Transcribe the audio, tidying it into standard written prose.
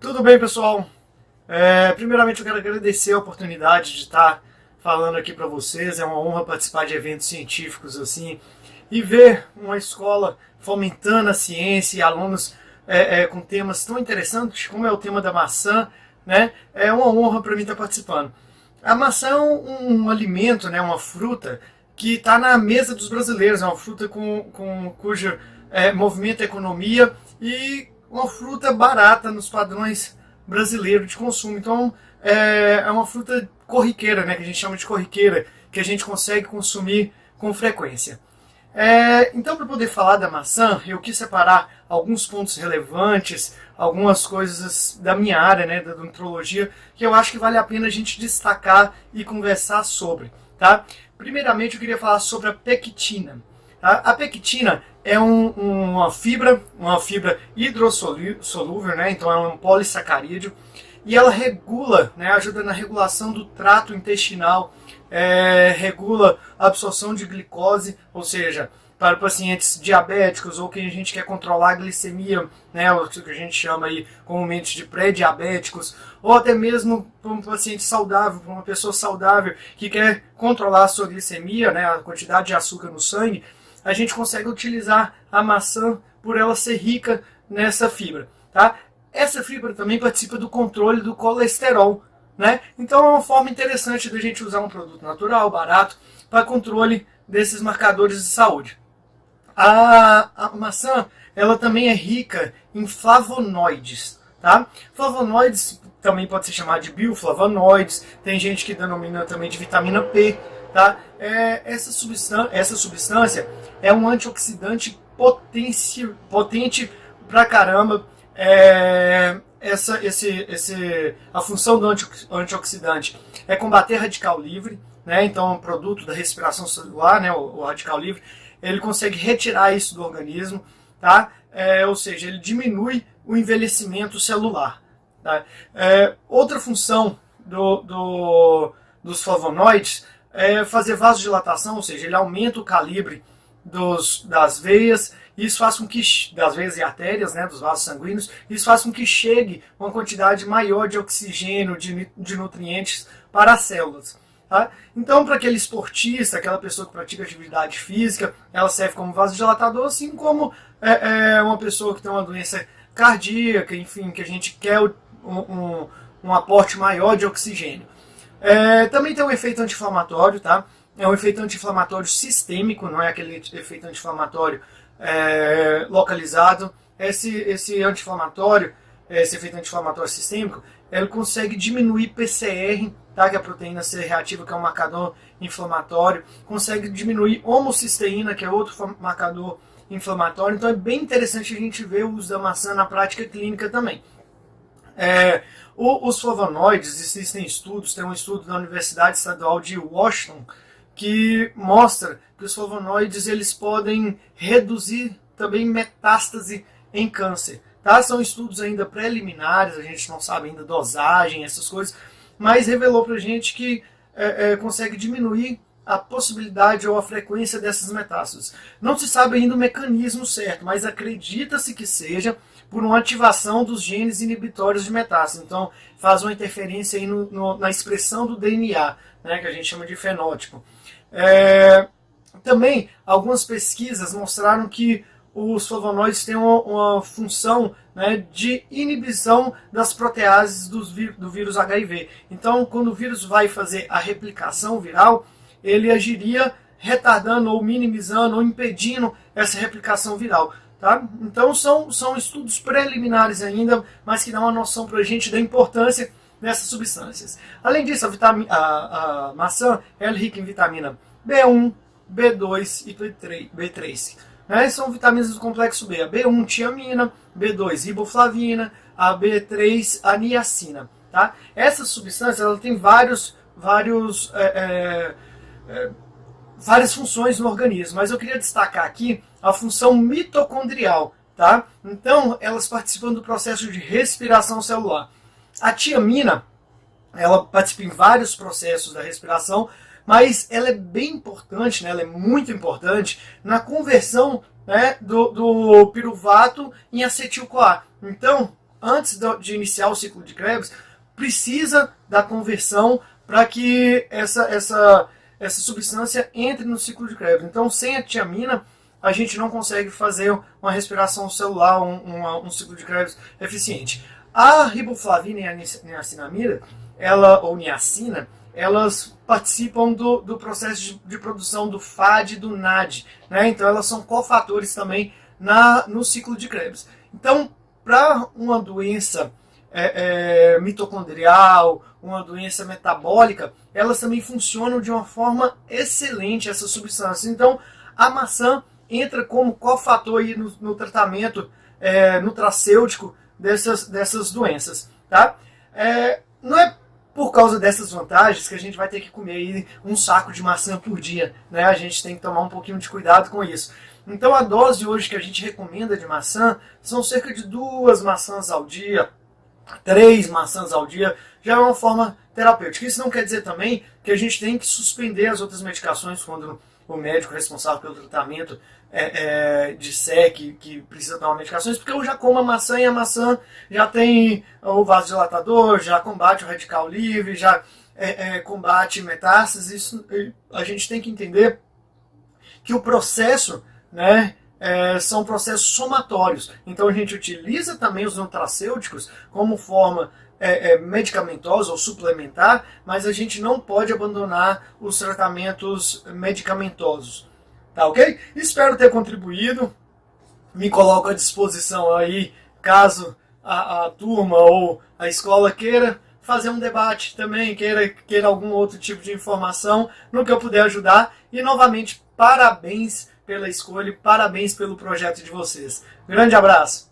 Tudo bem, pessoal? Primeiramente, eu quero agradecer a oportunidade de estar falando aqui para vocês. É uma honra participar de eventos científicos assim e ver uma escola fomentando a ciência e alunos com temas tão interessantes como é o tema da maçã, né? É uma honra para mim estar participando. A maçã é um alimento, né? Uma fruta que está na mesa dos brasileiros. É uma fruta cujo movimento a economia e uma fruta barata nos padrões brasileiros de consumo. Então, é uma fruta corriqueira, né, que a gente chama de corriqueira, que a gente consegue consumir com frequência. Então, para poder falar da maçã, eu quis separar alguns pontos relevantes, algumas coisas da minha área, né, da odontologia, que eu acho que vale a pena a gente destacar e conversar sobre. Tá? Primeiramente, eu queria falar sobre a pectina. A pectina é uma fibra hidrossolúvel, né? Então é um polissacarídeo, e ela regula, né? Ajuda na regulação do trato intestinal, regula a absorção de glicose, ou seja, para pacientes diabéticos ou que a gente quer controlar a glicemia, né, o que a gente chama aí comumente de pré-diabéticos, ou até mesmo para um paciente saudável, para uma pessoa saudável que quer controlar a sua glicemia, né, a quantidade de açúcar no sangue, a gente consegue utilizar a maçã por ela ser rica nessa fibra. Tá? Essa fibra também participa do controle do colesterol. Né? Então é uma forma interessante da gente usar um produto natural, barato, para controle desses marcadores de saúde. A maçã ela também é rica em flavonoides. Tá? Flavonoides também pode ser chamado de bioflavonoides, tem gente que denomina também de vitamina P. Tá? Essa substância é um antioxidante potente pra caramba. A função do antioxidante é combater radical livre, né? Então é um produto da respiração celular, né? O radical livre, ele consegue retirar isso do organismo, tá? Ou seja, ele diminui o envelhecimento celular. Tá? Outra função dos flavonoides é fazer vasodilatação, ou seja, ele aumenta o calibre das veias, isso faz com que, das veias e artérias, né, dos vasos sanguíneos, isso faz com que chegue uma quantidade maior de oxigênio, de nutrientes para as células. Tá? Então, para aquele esportista, aquela pessoa que pratica atividade física, ela serve como vasodilatador, assim como uma pessoa que tem uma doença cardíaca, enfim, que a gente quer um aporte maior de oxigênio. Também tem um efeito anti-inflamatório, tá? É um efeito anti-inflamatório sistêmico, não é aquele efeito anti-inflamatório localizado. Esse anti-inflamatório, esse efeito anti-inflamatório sistêmico, ele consegue diminuir PCR, tá? Que é a proteína C reativa, que é um marcador inflamatório, consegue diminuir homocisteína, que é outro marcador inflamatório. Então é bem interessante a gente ver o uso da maçã na prática clínica também. Os flavonoides, existem estudos, tem um estudo da Universidade Estadual de Washington que mostra que os flavonoides eles podem reduzir também metástase em câncer. Tá? São estudos ainda preliminares, a gente não sabe ainda dosagem, essas coisas, mas revelou pra gente que consegue diminuir a possibilidade ou a frequência dessas metástases. Não se sabe ainda o mecanismo certo, mas acredita-se que seja por uma ativação dos genes inibitórios de metástase. Então, faz uma interferência aí na expressão do DNA, né, que a gente chama de fenótipo. Também, algumas pesquisas mostraram que os flavonoides têm uma função, né, de inibição das proteases do vírus HIV. Então, quando o vírus vai fazer a replicação viral, ele agiria retardando ou minimizando ou impedindo essa replicação viral. Tá? Então são estudos preliminares ainda, mas que dão uma noção para a gente da importância dessas substâncias. Além disso, a maçã é rica em vitamina B1, B2 e B3. Né? São vitaminas do complexo B. A B1, tiamina, B2, riboflavina, a B3, a niacina. Tá? Essa substância ela tem várias funções no organismo, mas eu queria destacar aqui a função mitocondrial, tá? Então, elas participam do processo de respiração celular. A tiamina, ela participa em vários processos da respiração, mas ela é bem importante, né? Ela é muito importante na conversão, né, do piruvato em acetil-CoA. Então, antes de iniciar o ciclo de Krebs, precisa da conversão para que essa substância entre no ciclo de Krebs. Então, sem a tiamina, a gente não consegue fazer uma respiração celular, um ciclo de Krebs eficiente. A riboflavina e a niacinamida, ou niacina, elas participam do processo de produção do FAD e do NAD, né? Então elas são cofatores também no ciclo de Krebs. Então, para uma doença mitocondrial, uma doença metabólica, elas também funcionam de uma forma excelente, essas substâncias. Então, a maçã entra como cofator aí no tratamento nutracêutico dessas doenças, tá? Não é por causa dessas vantagens que a gente vai ter que comer aí um saco de maçã por dia, né? A gente tem que tomar um pouquinho de cuidado com isso. Então a dose hoje que a gente recomenda de maçã são cerca de 2 maçãs ao dia, 3 maçãs ao dia, já é uma forma terapêutica. Isso não quer dizer também que a gente tem que suspender as outras medicações quando o médico responsável pelo tratamento disser que precisa tomar medicações, porque eu já como a maçã e a maçã já tem o vasodilatador, já combate o radical livre, já combate metástases. Isso, a gente tem que entender que o processo, né, são processos somatórios. Então a gente utiliza também os nutracêuticos como forma medicamentosa ou suplementar, mas a gente não pode abandonar os tratamentos medicamentosos. Tá ok? Espero ter contribuído. Me coloco à disposição aí, caso a turma ou a escola queira fazer um debate também, queira algum outro tipo de informação, no que eu puder ajudar. E novamente, parabéns pela escolha, parabéns pelo projeto de vocês. Grande abraço!